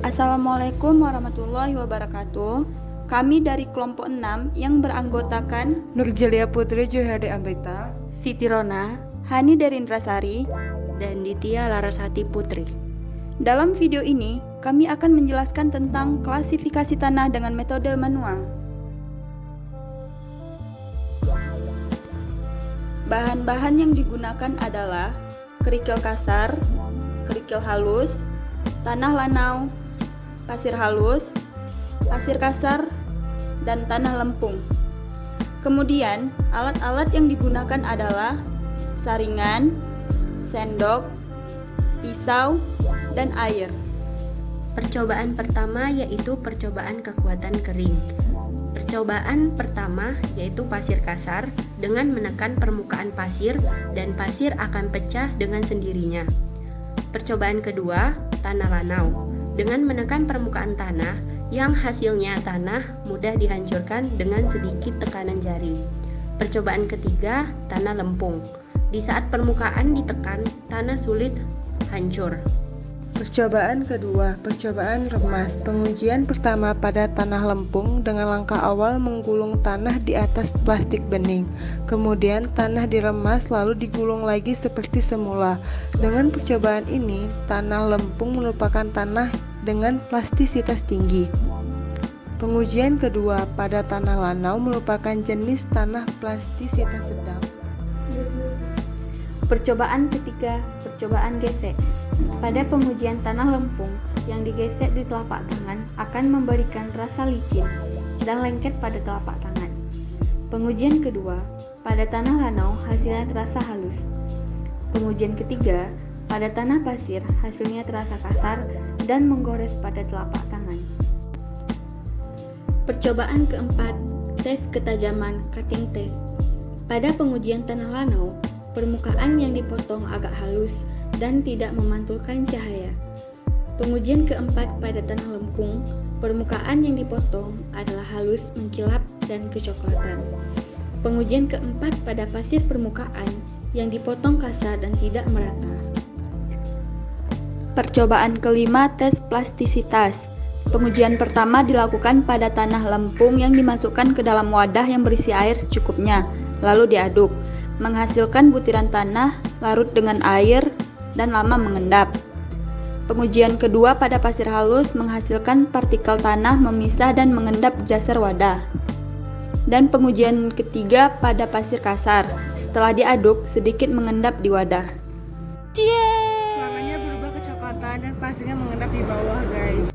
Assalamualaikum warahmatullahi wabarakatuh. Kami dari kelompok 6 yang beranggotakan Nurjalia Putri Juhade Amrita, Siti Rona, Hani Derindrasari. dan Ditya Larasati Putri. Dalam video ini, kami akan menjelaskan tentang klasifikasi tanah dengan metode manual. Bahan-bahan yang digunakan adalah kerikil kasar, kerikil halus, tanah lanau, pasir halus, pasir kasar, dan tanah lempung. Kemudian, alat-alat yang digunakan adalah saringan, sendok, pisau, dan air. Percobaan pertama yaitu percobaan kekuatan kering. Percobaan pertama yaitu pasir kasar dengan menekan permukaan pasir dan pasir akan pecah dengan sendirinya. Percobaan kedua, tanah lanau, dengan menekan permukaan tanah yang hasilnya tanah mudah dihancurkan dengan sedikit tekanan jari. Percobaan ketiga, tanah lempung. Di saat permukaan ditekan, tanah sulit hancur. percobaan kedua, percobaan remas. Pengujian pertama pada tanah lempung dengan langkah awal menggulung tanah di atas plastik bening. Kemudian tanah diremas lalu digulung lagi seperti semula. Dengan percobaan ini, tanah lempung merupakan tanah dengan plastisitas tinggi. Pengujian kedua pada tanah lanau merupakan jenis tanah plastisitas sedang. Percobaan ketiga, percobaan gesek. Pada pengujian tanah lempung yang digesek di telapak tangan akan memberikan rasa licin dan lengket pada telapak tangan. Pengujian kedua, pada tanah lanau hasilnya terasa halus. Pengujian ketiga, pada tanah pasir hasilnya terasa kasar dan menggores pada telapak tangan. Percobaan keempat, tes ketajaman cutting test. Pada pengujian tanah lanau, permukaan yang dipotong agak halus dan tidak memantulkan cahaya. Pengujian keempat pada tanah lempung, permukaan yang dipotong adalah halus, mengkilap, dan kecoklatan. Pengujian keempat pada pasir permukaan yang dipotong kasar dan tidak merata. Percobaan kelima, tes plastisitas. Pengujian pertama dilakukan pada tanah lempung yang dimasukkan ke dalam wadah yang berisi air secukupnya, lalu diaduk, menghasilkan butiran tanah larut dengan air dan lama mengendap. Pengujian kedua pada pasir halus menghasilkan partikel tanah memisah dan mengendap di dasar wadah. Dan pengujian ketiga pada pasir kasar, setelah diaduk sedikit mengendap di wadah. Warnanya berubah kecoklatan dan pasirnya mengendap di bawah, guys.